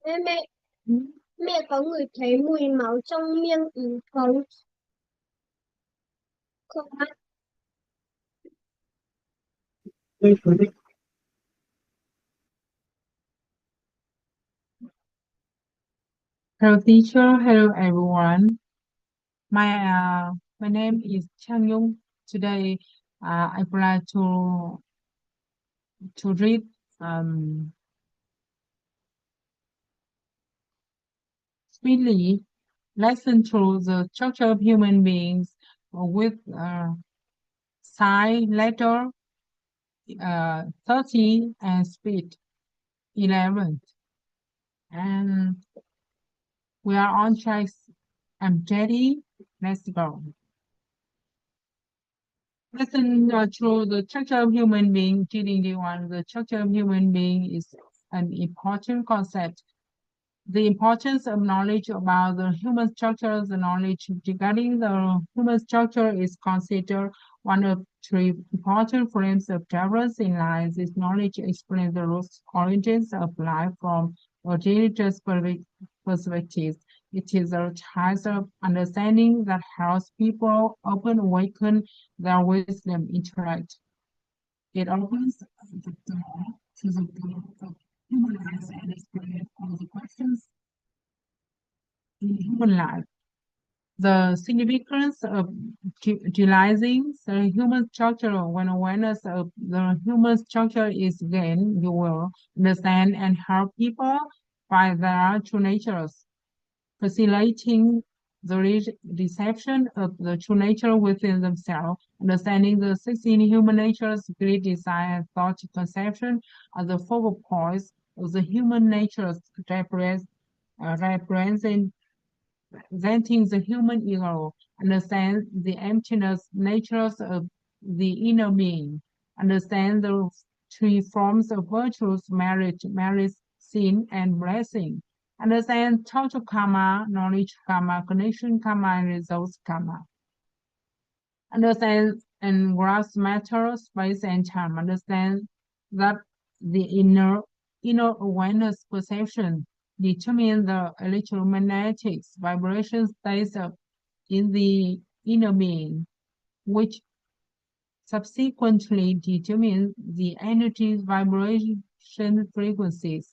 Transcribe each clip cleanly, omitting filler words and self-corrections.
Mẹ mẹ mẹ có ngửi thấy mùi máu trong miệng ý không? Không ạ. Hello teacher, hello everyone. My name is Chang Yung. Today I would like to read speedily lesson through the structure of human beings with sign letter 30 and speed 11. And we are on track. I'm ready. Let's go. Listen through the structure of human being, TDD1, the structure of human being is an important concept. The importance of knowledge about the human structure, the knowledge regarding the human structure is considered one of three important frames of reference in life. This knowledge explains the roots, origins of life from a religious perspective. It is a type of understanding that helps people open, awaken their wisdom, intellect. It opens the door to the growth of human life and explains all the questions in human life. The significance of utilizing the human structure when awareness of the human structure is gained, you will understand and help people find their true natures, facilitating the reception of the true nature within themselves, understanding the 16 human natures, great desire, thought, conception are the focal points of the human natures representing the human ego, understand the emptiness natures of the inner being, understand the three forms of virtues, merit, sin, and blessing, understand total karma, knowledge karma, connection karma, and results karma, understand and grasp matter, space, and time, understand that the inner awareness perception determine the electromagnetic vibration states in the inner being, which subsequently determines the energy vibration frequencies,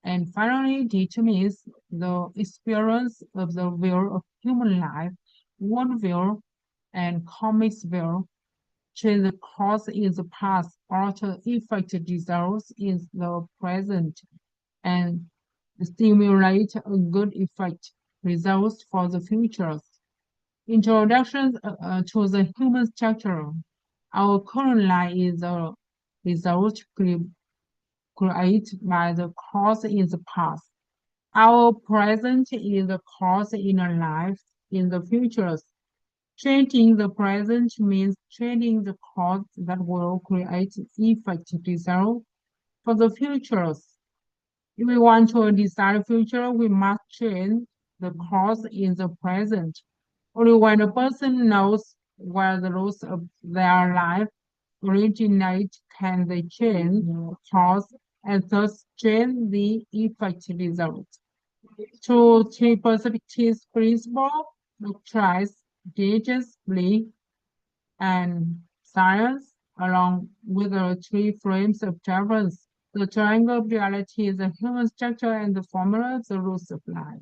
and finally determines the experience of the view of human life, world view, and comic view. Change the cause in the past, alter effect results in the present, and stimulate a good effect results for the future. Introduction to the human structure. Our current life is a result created by the cause in the past. Our present is the cause in our life in the future. Changing the present means changing the cause that will create effect result for the futures. If we want to decide future, we must change the cause in the present. Only when a person knows where the roots of their life originate can they change the cause and thus change the effect result. Through three perspectives principle, doctrines, religious belief, and science, along with the three frames of reference. The triangle of reality is the human structure and the formula, the rules of life.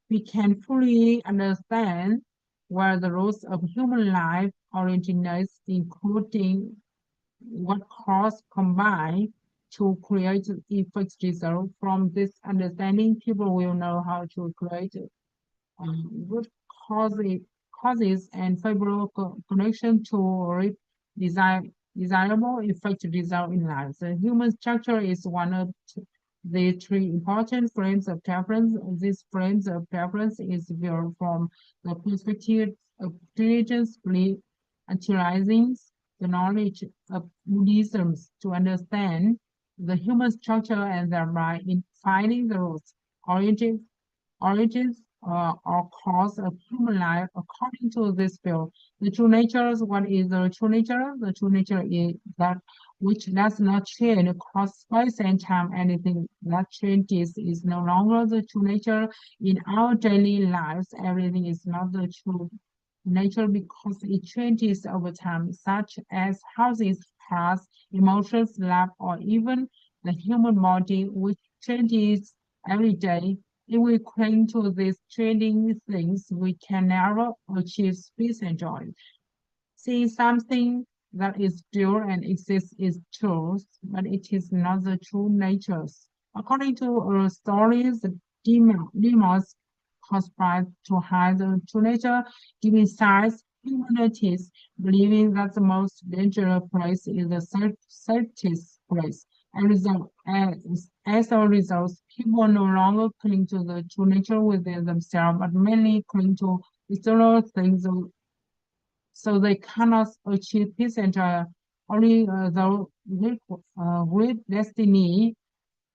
We can fully understand where the roots of human life originates, including what cause combine to create effect result. From this understanding, people will know how to create root causes, causes and favorable connection to reap desirable effect result in life. The human structure is one of the three important frames of reference. These frames of reference is viewed from the perspective of religious belief, utilizing the knowledge of Buddhism to understand the human structure and thereby in finding the roots, origins or cause of human life according to this field. The true nature, what is the true nature? The true nature is that which does not change across space and time. Anything that changes is no longer the true nature in our daily lives. Everything is not the true nature because it changes over time, such as houses, cars, emotions, love, or even the human body, which changes every day. If we cling to these changing things, we can never achieve peace and joy. Seeing something that is pure and exists is truth, but it is not the true nature. According to stories, the demons conspire to hide the true nature, giving signs humanities, believing that the most dangerous place is the safest place. As a result, people no longer cling to the true nature within themselves, but mainly cling to external things so they cannot achieve peace and joy. Only those with destiny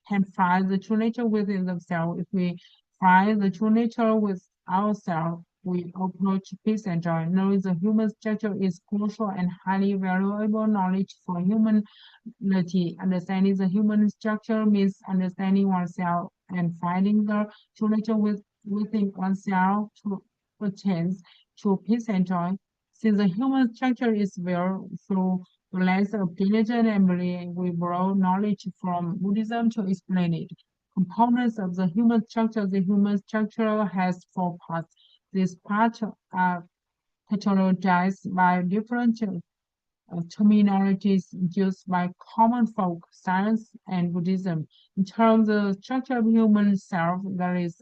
can find the true nature within themselves. If we find the true nature with ourselves, we approach peace and joy. Knowing the human structure is crucial and highly valuable knowledge for humanity. Understanding the human structure means understanding oneself and finding the true nature within oneself to attain to peace and joy. Since the human structure is well through the lens of diligent and belief, we borrow knowledge from Buddhism to explain it. Components of the human structure. The human structure has four parts. These parts are categorized by different terminologies used by common folk, science, and Buddhism. In terms of the structure of human self, there is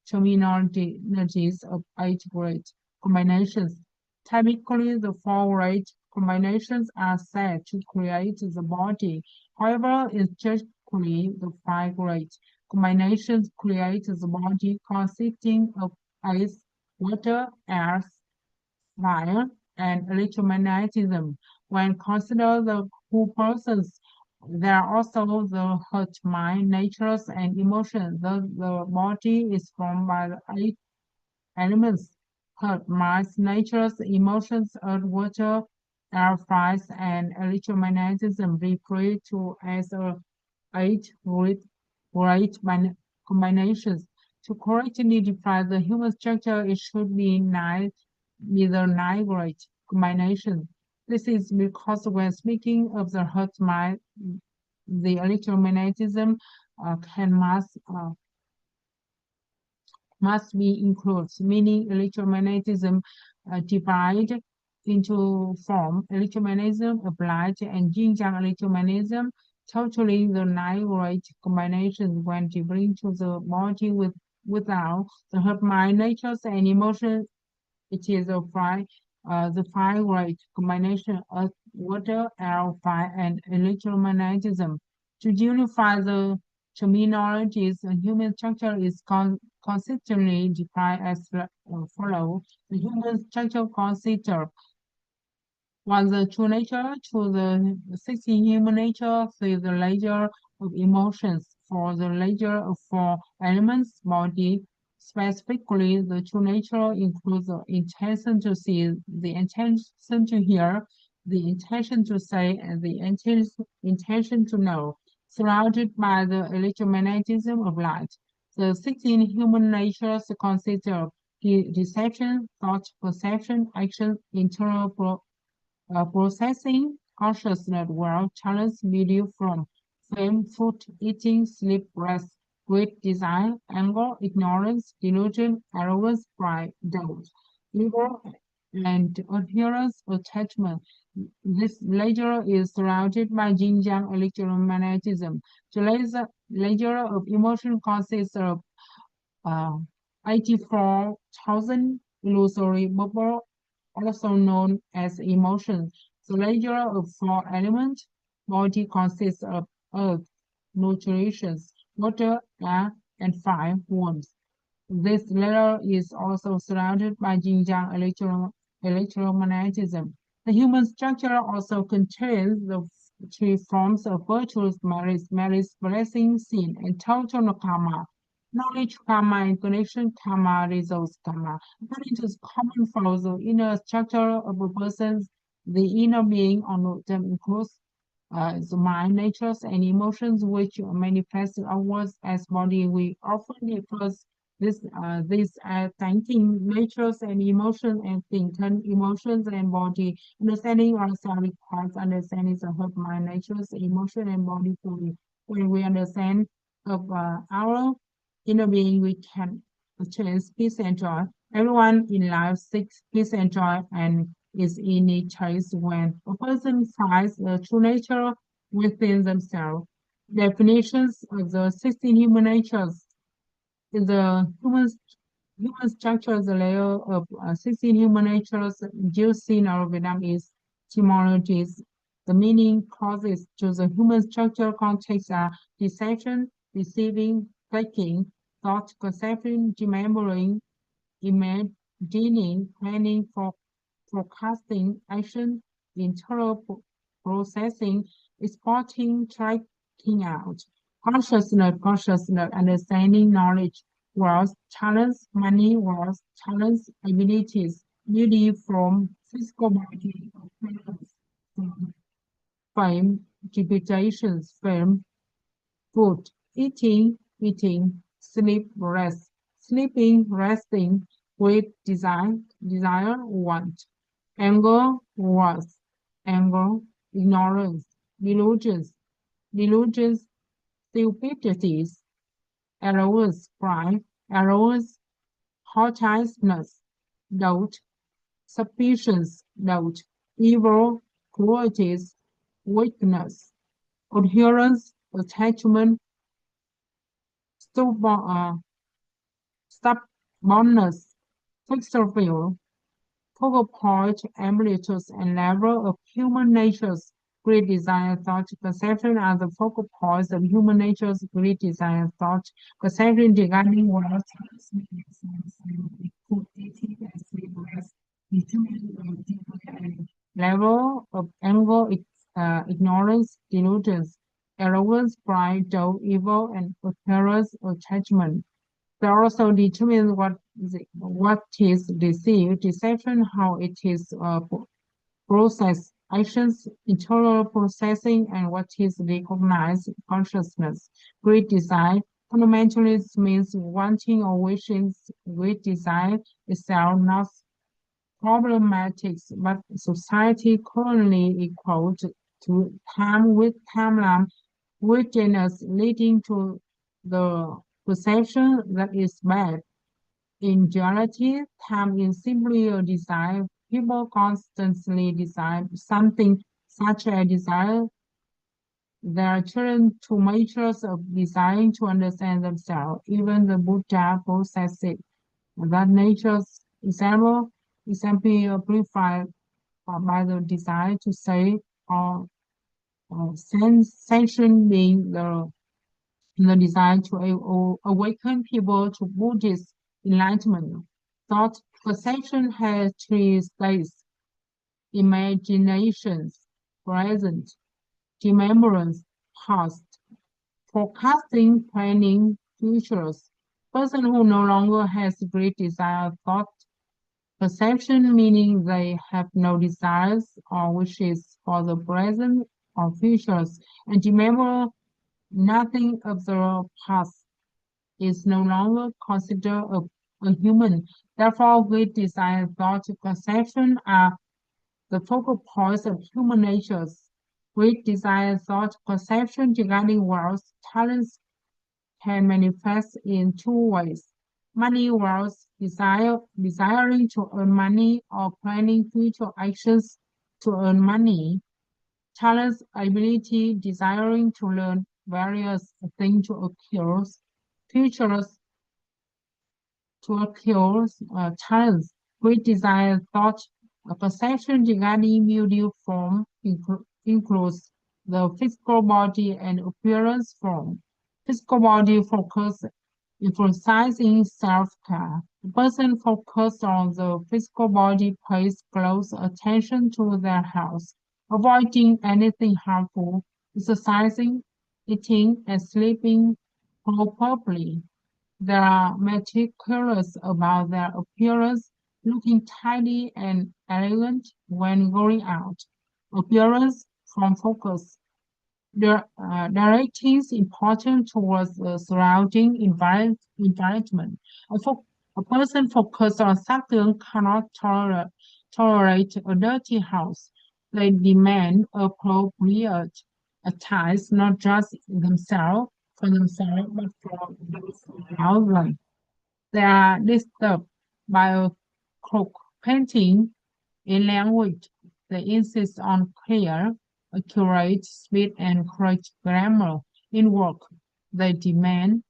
terminologies of eight great combinations. Typically, the four great combinations are said to create the body. However, essentially the five great combinations create the body consisting of ice, water, earth, fire, and electromagnetism. When considered the whole persons, there are also the heart, mind, natures, and emotions. The body is formed by the eight elements: heart, mind, natures, emotions, earth, water, air, fire, and electromagnetism, referred to as eight combinations. To correctly define the human structure, it should be nine with a nine great combination. This is because when speaking of the heart mind, the electromagnetism can must be included, meaning electromagnetism divided into form, electromagnetism applied, and yin-yang electromagnetism, totaling the nine great combinations when delivering to the body without the heart mind natures and emotions. It is the five great combination of water, air, fire, and electromagnetism. To unify the terminologies, a human structure is consistently defined as follows. The human structure consists of one, the true nature, to the 16 human nature, three, the ledger of emotions, for the ledger of four elements, body. Specifically, the true nature includes the intention to see, the intention to hear, the intention to say, and the intention to know, surrounded by the electromagnetism of light. The 16 human natures consist of deception, thought, perception, action, internal processing consciousness world challenge video from fame, food, eating, sleep, rest, great desire, anger, ignorance, delusion, arrogance, pride, doubt, ego, and adherence, attachment. This ledger is surrounded by yin-yang electromagnetism. The ledger of emotion consists of uh, 84,000 illusory bubble, also known as emotions. The ledger of four elements body consists of earth, nutrition, water, air, and fire, warmth. This layer is also surrounded by yin-yang electromagnetism. The human structure also contains the three forms of virtues, merit, blessing, sin, and total karma. Knowledge karma and connection karma results karma. According to the common flows of inner structure of a person, the inner being on them includes the mind, natures, and emotions which manifest outwards as body. We often differs these thinking, natures, and emotion, and thinking, emotions, and body. Understanding ourselves requires understanding the whole mind, natures, emotion, and body fully. When we understand of our inner being, we can achieve peace and joy. Everyone in life seeks peace and joy, and is in a choice when a person finds the true nature within themselves. Definitions of the 16 human natures is the human structure, the layer of 16 human natures used in our Vietnam is etymologies. The meaning causes to the human structure context are deception, deceiving, faking, thought, conception, remembering, imagining, planning, forecasting, action, internal processing, exporting, tracking out, consciousness, understanding, knowledge, wealth, talents, money, wealth, talents, abilities, beauty from physical body, appearance, fame, reputations, fame, food, eating, sleep, rest, sleeping, resting, with desire, want, anger, wrath, anger, ignorance, delusions, delusions, stupidities, arrogance, pride, arrogance, haughtiness, doubt, suspicions, doubt, evil, cruelties, weakness, adherence, attachment, stubborn, stubbornness, fixed view, focal point, amplitudes, and level of human nature's great desire, thought, perception are the focal points of human nature's great desire, thought, perception regarding what level of anger, ignorance, delusions, arrogance, pride, doubt, evil, and appearance, attachment. They also determine what is deceived, deception, how it is processed, actions, internal processing, and what is recognized, consciousness. Great desire fundamentally means wanting or wishing. Great desire itself not problematic, but society currently equal to time with timeline wickedness leading to the perception that is bad. In reality, time is simply a desire. People constantly desire something such as desire their children to measures of desiring to understand themselves. Even the Buddha possessed it. That nature's example amplified by the desire to say or sensation being the desire to awaken people to Buddhist enlightenment. Thought perception has three states: imaginations, present, remembrance, past, forecasting, planning, futures. Person who no longer has great desire thought perception, meaning they have no desires or wishes for the present or futures, and remember nothing of the past is no longer considered a human. Therefore, great desire, thought, perception are the focal points of human natures. Great desire, thought, perception regarding wealth, talents can manifest in two ways. Money, wealth, desiring to earn money or planning future actions to earn money. Talents, ability, desiring to learn various things to acquire. Futures, to acquire talents. Great desire, thought, perception regarding beauty form includes the physical body and appearance form. Physical body focus emphasizing self-care. The person focused on the physical body pays close attention to their health, avoiding anything harmful, exercising, eating, and sleeping properly. They are meticulous about their appearance, looking tidy and elegant when going out. Appearance from focus. directing important towards the surrounding environment. A person focused on something cannot tolerate a dirty house. They demand appropriate attire, not just for themselves, but for those around them. They are disturbed by a crook painting in language. They insist on clear, accurate speech and correct grammar. In work, they demand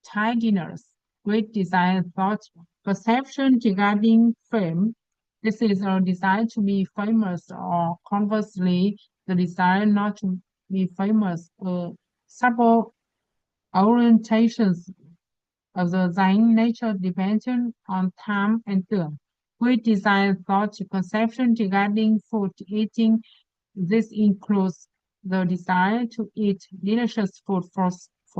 tidiness, great design thought, perception regarding fame. This is a desire to be famous, or conversely, the desire not to be famous. Several orientations of the design nature dependent on time and term. Great design thought conception regarding food eating. This includes the desire to eat delicious food for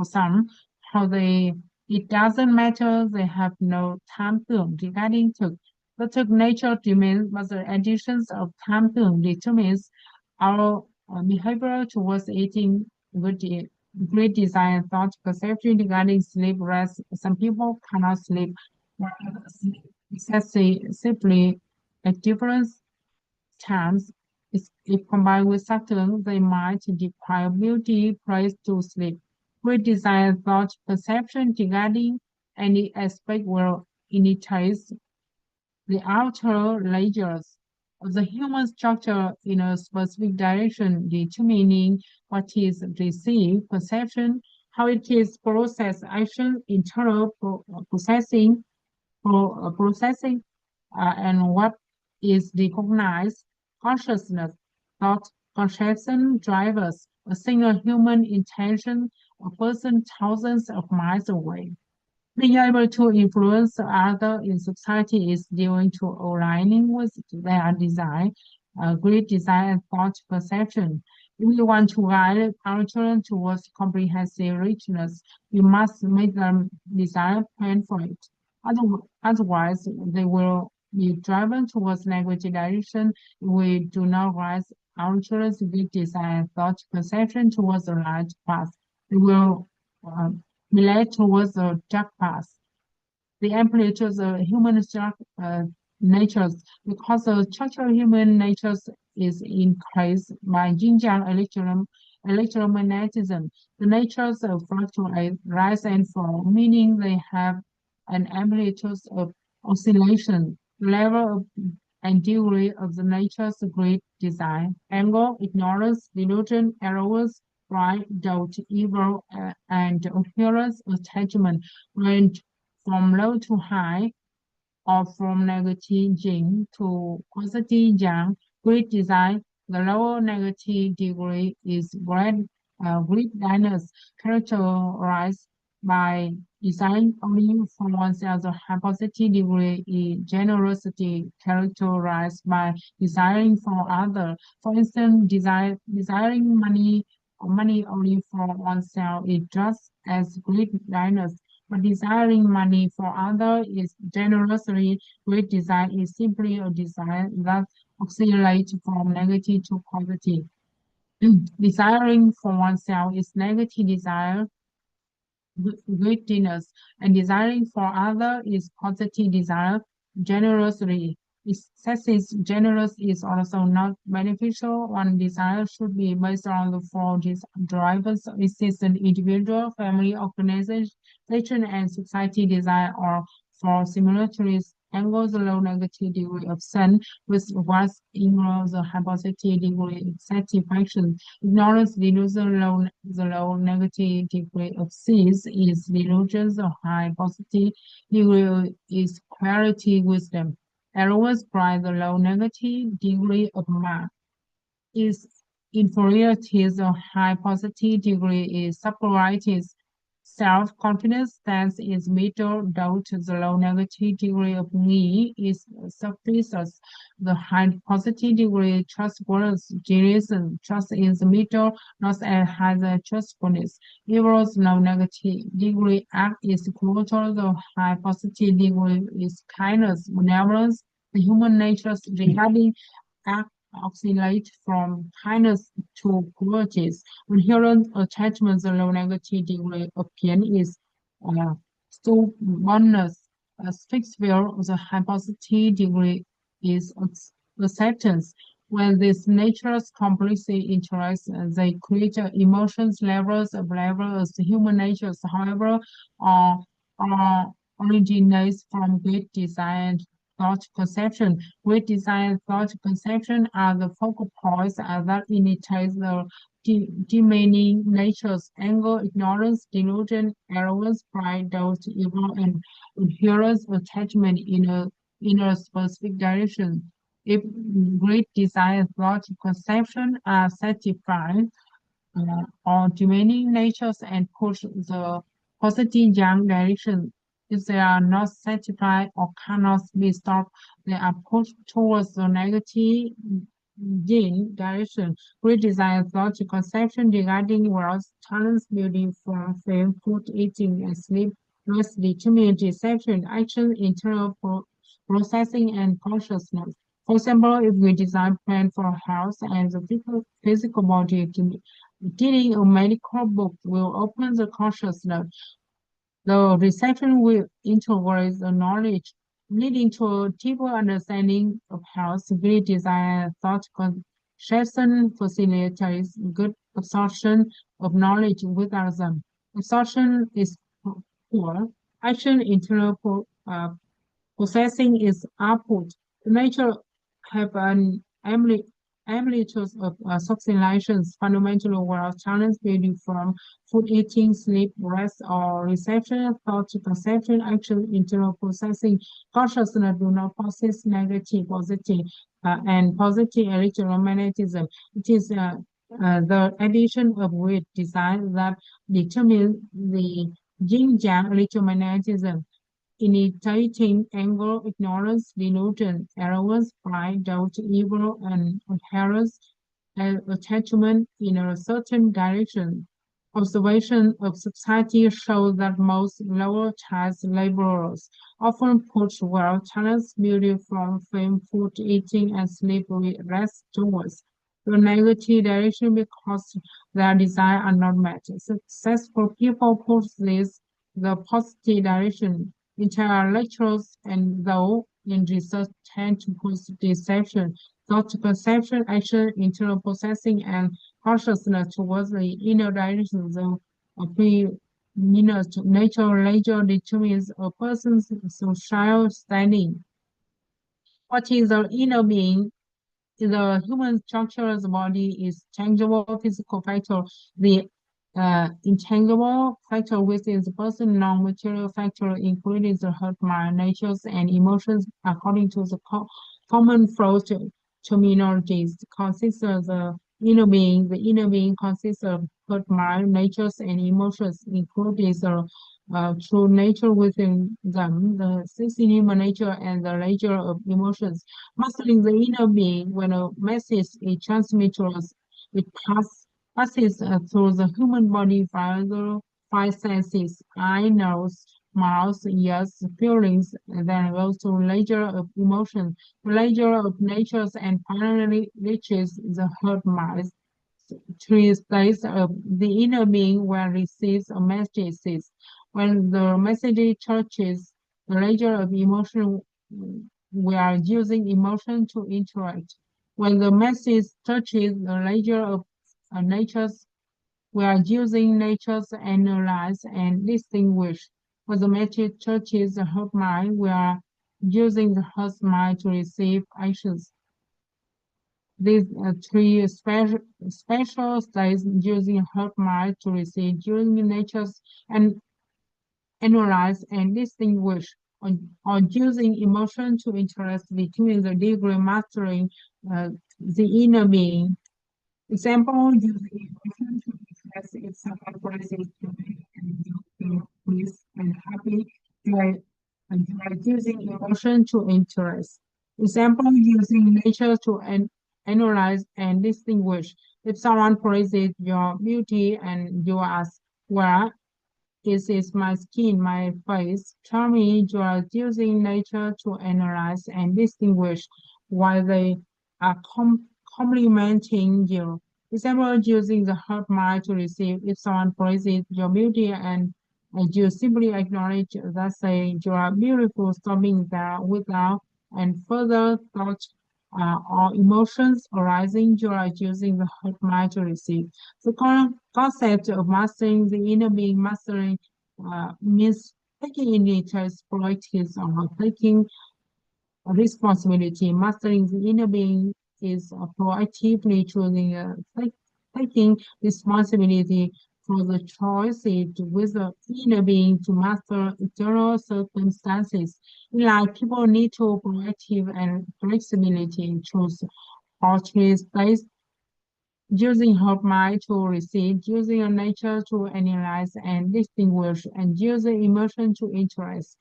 some, how they it doesn't matter, they have no time term regarding to the thực nature demands, but the additions of time term determines our behavior towards eating good great design thought perception regarding sleep rest. Some people cannot sleep while others sleep excessively at different times. If combined with Saturn, they might deprive beauty praise to sleep. Great design thought perception regarding any aspect will initiate the outer layers of the human structure in a specific direction, determining what is received, perception, how it is processed, action, processing, processing, and what is recognized, consciousness, thought, conception drivers, a single human intention, a person thousands of miles away. Being able to influence others in society is due to aligning with their design, great design and thought perception. If we want to guide our children towards comprehensive richness, we must make them desire plan for it. Otherwise, they will be driven towards negative direction. If we do not raise our children's great design and thought perception towards the right path, they will uh, be led towards the dark path. The amplitude of the human natures, because the structural human natures is increased by yin-yang electromagnetism. The natures of fluctuate, rise and fall, meaning they have an amplitude of oscillation, level of and degree of the nature's great design, angle, ignorance, delusion, errors, pride, doubt, evil, and appearance attachment range from low to high, or from negative yin to positive yang. Great design, the lower negative degree is great diners characterized by design only for oneself. The high positive degree is generosity characterized by desiring for others. For instance, desiring money only for oneself is just as great diners. But desiring money for others is generously. Great design is simply a desire that oscillates from negative to positive. Desiring for oneself is negative desire, greediness, and desiring for others is positive desire, generously. Excessive generous is also not beneficial. One desire should be based on the four drivers: existing individual, family, organization, and society desire, or for similarities, angles the low negative degree of sun, with vast equals the high positive degree of satisfaction. Ignorance delusion the low negative degree of sees is delusion, the high positive degree is clarity wisdom. Errors by the low negative degree of mark is inferiority, the high positive degree is superiority. Self-confidence stands in middle, doubt the low negative degree of me is suspicious. The high positive degree trustworthiness, genius, and trust in the middle, not as high the trustfulness. Evil's low negative degree act is cruel, the high positive degree is kindness, benevolence. The human nature regarding act oscillate from kindness to cruelties. Inherent attachments, low negative degree of pain is stubbornness. Asphyxia, the high positive degree is acceptance. When these natures completely interact, they create emotions levels of level as human natures, however, are originates from great desire thought conception. Great design thought conception are the focal points that initiate the demanding natures, anger, ignorance, delusion, arrogance, pride, doubt, evil, and inherent attachment in a specific direction. If great desire thought conception are satisfied, or demanding natures and push the positive young direction. If they are not satisfied or cannot be stopped, they are pushed towards the negative yin direction. Redesign thought conception regarding wealth, talents, beauty, form, fame, food, eating, and sleep, rest, determined deception, action, internal processing, and consciousness. For example, if we design plan for health and the physical body, reading a medical book will open the consciousness. The reception will integrate the knowledge, leading to a deeper understanding of health. Great design thought conception facilitates good absorption of knowledge without them. Absorption is poor. Action internal processing is output. The nature have an amplitude of oscillations fundamentally where challenge vary from food eating, sleep, rest, or reception, thought to perception, action, internal processing. Consciousness do not possess negative, positive, and positive electromagnetism. It is the addition of weight design that determines the yin-yang electromagnetism initiating anger, ignorance, delusion, arrogance, pride, doubt, evil, and inherent attachment in a certain direction. Observation of society shows that most lower class laborers often push wealth, talents, beauty from fame, food, eating, and sleep with rest towards the negative direction because their desires are not met. Successful people push this the positive direction intellectuals and though in research tend to push deception, thought perception, action, internal processing, and consciousness towards the inner direction. The nature later determines a person's social standing. What is the inner being? The human structure of the body is tangible physical factor. The intangible factor within the person, non-material factor, including the heart, mind, natures, and emotions, according to the common Freud terminologies, consists of the inner being. The inner being consists of heart, mind, natures, and emotions, including the true nature within them, the sixteen human nature, and the nature of emotions. Mastering the inner being, when a message is transmitted to us, it passes through the human body via the five senses, eye, nose, mouth, ears, feelings, and then goes to layer of emotion, the layer of natures, and finally reaches the heart mind. Three states of the inner being where receives a message. When the message touches the layer of emotion, we are using emotion to interact. When the message touches the layer of natures, we are using nature to analyze and distinguish. When the message touches the heart mind, we are using the heart mind to receive actions. These three special states using heart mind to receive using natures and analyze and distinguish on using emotion to interest between the degree mastering the inner being. Example, using emotion to express if someone praises to me and you feel pleased and happy by using emotion to interest. Example, using nature to analyze and distinguish. If someone praises your beauty and you ask, well, this is my skin, my face. Tell me you are using nature to analyze and distinguish why they are complimenting you. Example, using the heart mind to receive. If someone praises your beauty and you simply acknowledge that say you are beautiful, stopping there without and further thought or emotions arising, you are using the heart mind to receive. The concept of mastering the inner being, mastering means taking initiative, proactive, or taking responsibility. Mastering the inner being is proactively choosing, taking responsibility for the choices with the inner being to master external circumstances. Like people need to proactive and flexibility choose opportunities based using her mind to receive, using her nature to analyze and distinguish, and using emotion to interest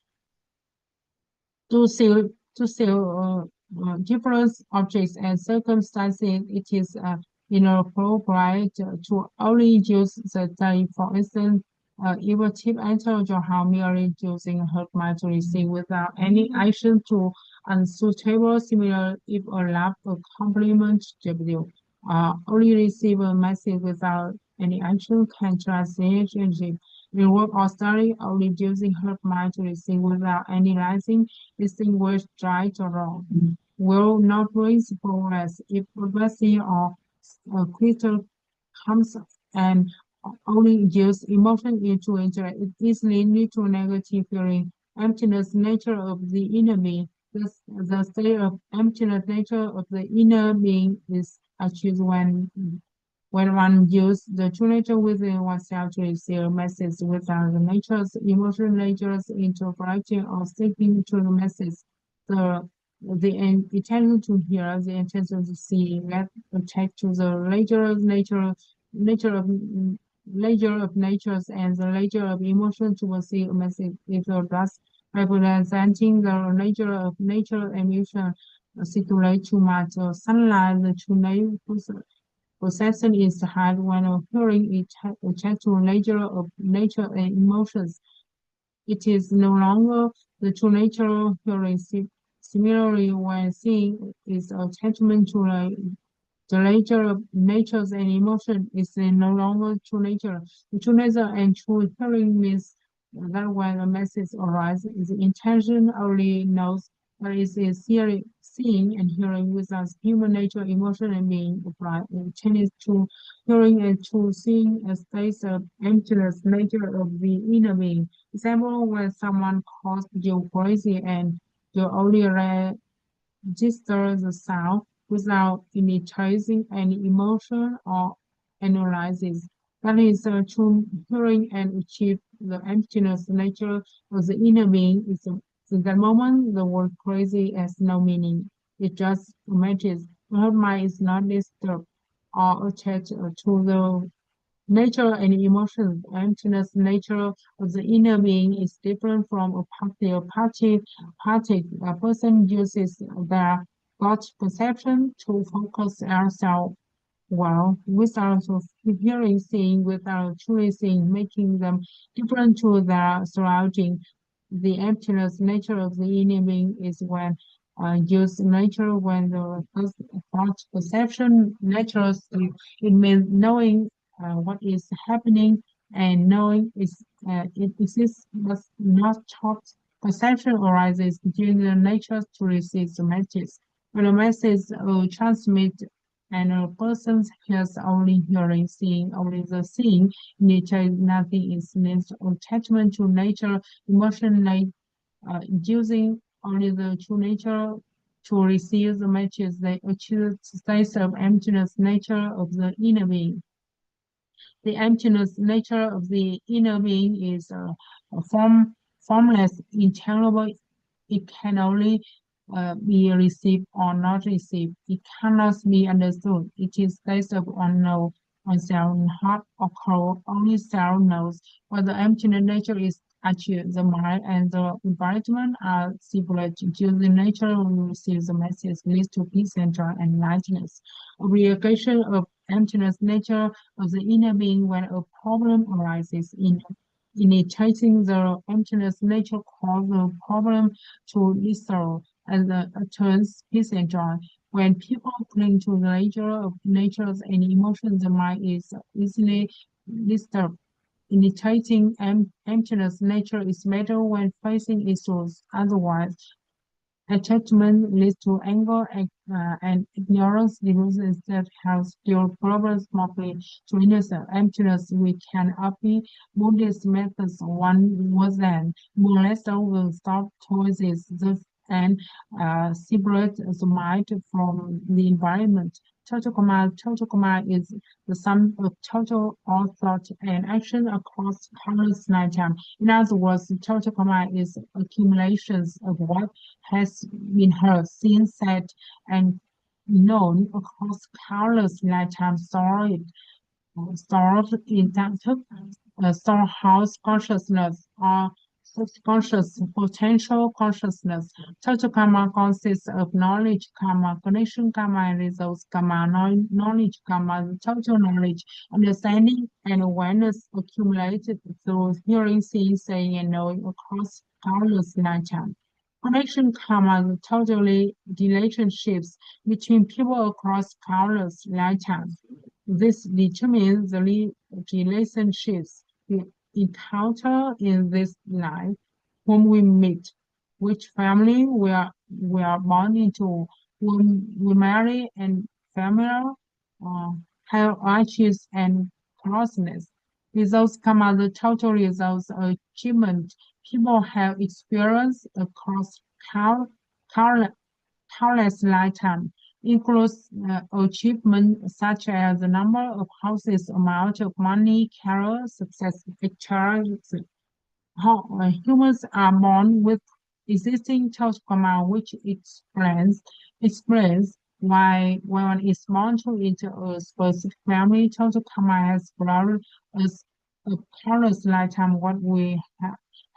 to see different objects and circumstances. It is inappropriate to only use the day. For instance, if a tip enters your house merely using her mind to receive without any action to unsuitable, similar if a love a compliment you only receive a message without any action can translate relationship. In work or study, only using her mind to receive without analyzing distinguish right or wrong. Will not bring progress if progressing or critical comes and only use emotion into interact. It easily lead to negative feeling. Emptiness nature of the inner being. The state of emptiness nature of the inner being is achieved when one uses the true nature within oneself to receive messages without the nature's emotional natures interpreting or sticking to the message. The intention to hear, the intention to see, that attach to the nature of nature of natures and the nature of emotion to receive a message is thus representing the nature of nature emotion circulate too much sunlight, the true nature possession is hard when occurring a to nature of nature and emotions. It is no longer the true nature hearing. Similarly, when seeing is attachment to the nature of natures and emotion is no longer true nature. The true nature and true hearing means that when a message arises, the intention only knows what is seeing and hearing without human nature, emotion, and being applied. And changes to hearing and to seeing as states of emptiness, nature of the inner being. Example, when someone calls you crazy and you only register the sound without initiating any emotion or analysis. That is true hearing and achieve the emptiness nature of the inner being. In that moment, the word crazy has no meaning. It just emerges. Her mind is not disturbed or attached to the nature and emotions. Emptiness nature of the inner being is different from a party. A person uses their thought perception to focus ourselves well, without hearing, seeing, without truly seeing, making them different to their surrounding. The emptiness nature of the inner being is when use nature when the thought perception nature it means knowing what is happening and knowing it exists but not thought perception arises during the nature to receive the message. When a message transmit and a person hears only hearing, seeing only the seeing, nature nothing is means attachment to nature, emotion like using only the true nature to receive the messages they achieve states of emptiness nature of the inner being. The emptiness nature of the inner being is formless, intangible. It can only be received or not received. It cannot be understood. It is based on self, not occur. Only self knows what the emptiness nature is. Actually, the mind and the environment are separate. Using nature, we receive the message leads to peace and joy and lightness. A realization of emptiness nature of the inner being when a problem arises in initiating the emptiness nature cause the problem to resolve and turns peace and joy. When people cling to the nature of natures and emotions, the mind is easily disturbed. Initiating emptiness, nature is better when facing issues. Otherwise, attachment leads to anger and ignorance. Disease instead has still problems mostly to innocent emptiness. We can apply Buddhist methods one was then. Molester will stop choices and separate the mind from the environment. Total Kama is the sum of total all thought and action across countless lifetime. In other words, total Kama is accumulations of what has been heard, seen, said, and known across countless lifetimes stored in that storehouse consciousness or subconscious potential consciousness. Total karma consists of knowledge karma, connection karma, and results karma. Knowledge karma, total knowledge, understanding, and awareness accumulated through hearing, seeing, saying, and knowing across countless lifetimes. Connection karma, totally relationships between people across countless lifetimes. This determines the relationships we encounter in this life, whom we meet, which family we are born into, whom we marry, and familiar have arches and closeness. Results come as the total results of achievement people have experienced across count- countless lifetimes includes achievements such as the number of houses, amount of money, career, success, etc. How humans are born with existing thought command, which explains why when one is born to into a specific family, thought command has grown as a countless lifetime. What we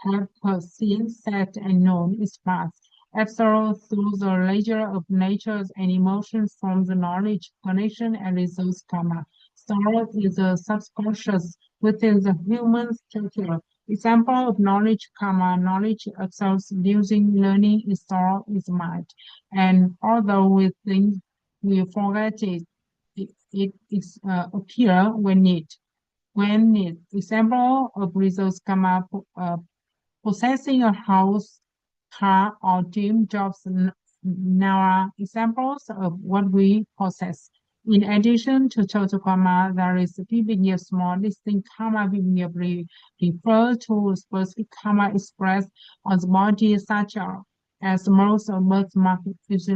have seen, said, and known is past. Absorbed through the ledger of natures and emotions from the knowledge, connection, and results karma. Sorrow is a subconscious within the human structure. Example of knowledge karma, knowledge absorbs using learning is stored is mind. And although we think we forget it, it is appear when need. When need. Example of results karma possessing a house, car, or dream jobs now are examples of what we possess. In addition to total karma, there is a small distinct karma refer to specific karma expressed on the body such as most of birthmark is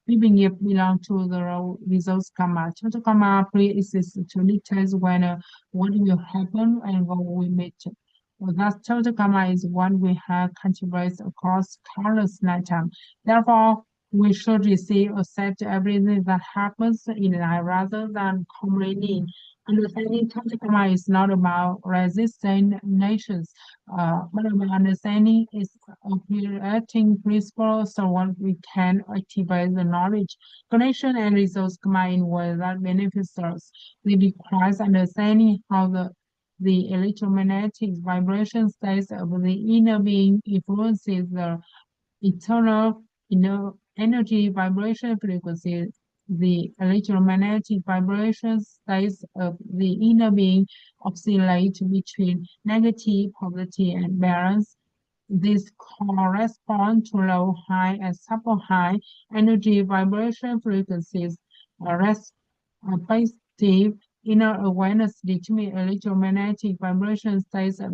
Vibhingya belong to the results karma. Total karma pre-exists to dictate when what will happen and what we meet. Thus, total karma is one we have contributed across countless lifetimes. Therefore, we should receive, accept everything that happens in life rather than complaining. Understanding total karma is not about resisting nations, but about understanding its operating principles so what we can activate the knowledge, connection, and results karma in ways that benefits us. It requires understanding how the electromagnetic vibration states of the inner being influences the internal inner energy vibration frequency. The electromagnetic vibration states of the inner being oscillate between negative, positive, and balance. This corresponds to low, high, and super high energy vibration frequencies. Responsive inner awareness determines electromagnetic vibration states of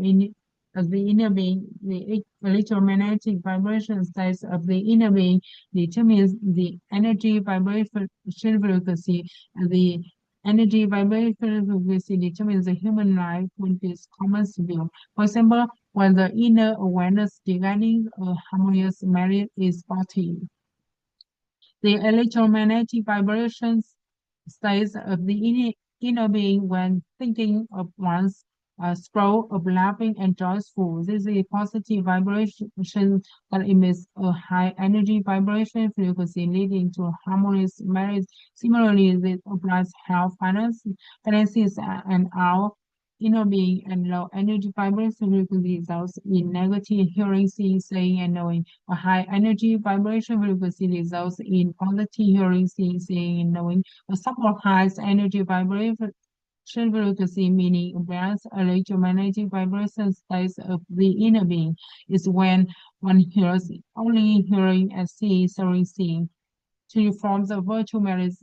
the inner being. The electromagnetic vibration states of the inner being determines the energy vibration frequency. And the energy vibration frequency determines the human life with this common view. For example, when the inner awareness regarding a harmonious marriage is spotty, the electromagnetic vibrations states of the inner being when thinking of one's scroll of laughing and joyful. This is a positive vibration that emits a high energy vibration frequency leading to harmonious marriage. Similarly, this applies health, finances, and our inner being, and low energy vibration frequency results in negative hearing, seeing, saying, and knowing. A high energy vibration frequency results in positive hearing, seeing, saying, and knowing. A support highest energy vibration frequency, meaning balance electromagnetic vibration states of the inner being, is when one hears only hearing and seeing. Three forms of virtual marriage.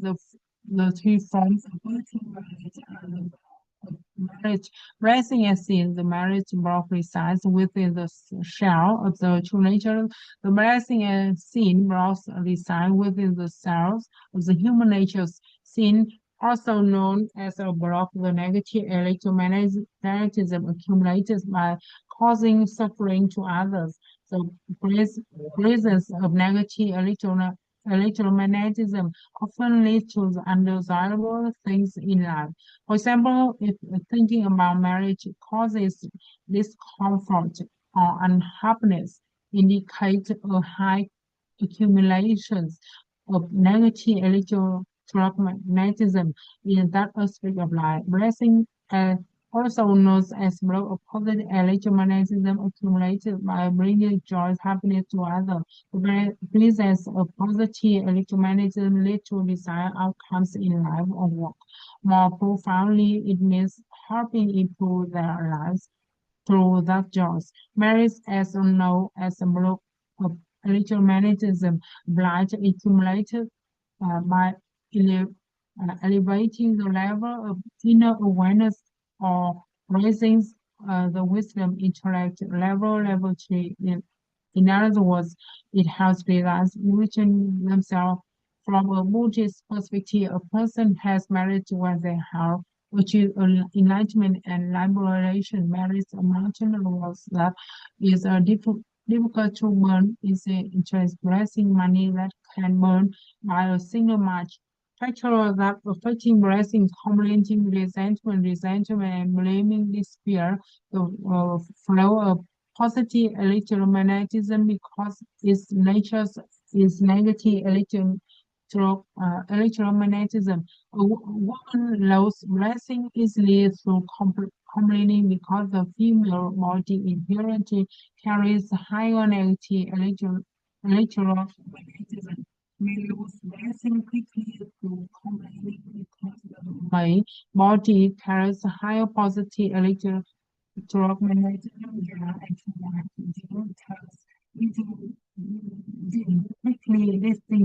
The three forms of virtual marriage are the marriage blessing and sin. The marriage block resides within the shell of the true nature. The blessing and sin blocks reside within the cells of the human nature. Sin, also known as a block, the negative electromagnetism accumulated by causing suffering to others. So presence of negative electromagnetism often leads to the undesirable things in life. For example, if thinking about marriage causes discomfort or unhappiness, indicate a high accumulations of negative electromagnetism in that aspect of life. Blessing also known as block of positive electromagnetism accumulated by bringing joy, happiness to others. The presence of positive electromagnetism lead to desired outcomes in life or work. More profoundly, it means helping improve their lives through that joys. Marriage as known as a block of electromagnetism, blind accumulated by elevating the level of inner awareness or raising the wisdom intellect level 3. In other words, it helps realize enriching themselves from a Buddhist perspective. A person has married when they have achieved enlightenment and liberation. Marriage a mountain was that is a difficult to burn is a interest blessing money that can burn by a single match. Factors that affecting blessings, accumulating resentment, and blaming despair, the flow of positive electromagnetism because its nature is negative electromagnetism. A woman loses blessing easily through complaining because the female body inherently carries higher negative electromagnetism. May lose blessing quickly through complaining because the body carries higher positive electromagnetism and turns into quickly listing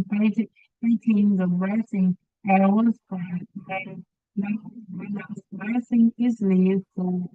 making the blessing arrows when blessing easily so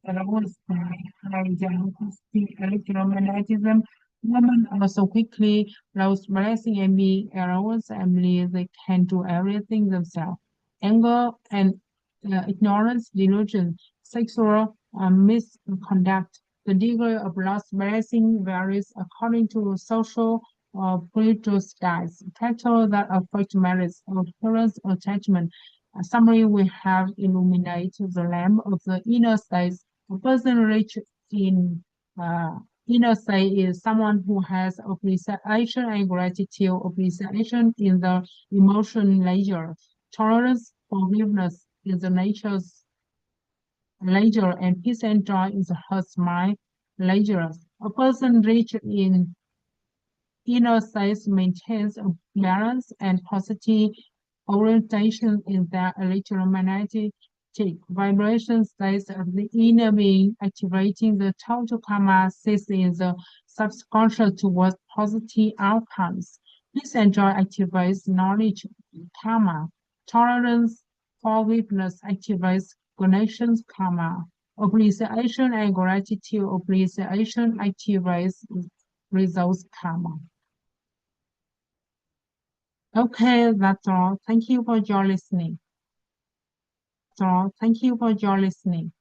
arrows by high positive electromagnetism. Women also quickly lose blessing and be arrows and believe they can do everything themselves. Anger and ignorance, delusion, sexual misconduct. The degree of lost blessing varies according to social or spiritual styles. Factors that affect marriage, occurrence, attachment. A summary we have illuminate the lamp of the inner states. A person rich in inner state is someone who has appreciation and gratitude, appreciation in the emotion nature, tolerance, forgiveness is the nature's leisure, and peace and joy is her mind leisure. A person rich in inner states maintains a balance and positive orientation in their electromagnetic vibration states of the inner being, activating the total karma system in the subconscious towards positive outcomes. Peace and joy activates knowledge, karma. Tolerance, forgiveness activates connections, karma. Appreciation and gratitude, appreciation activates results, karma. Okay, that's all. Thank you for your listening. Thank you for your listening.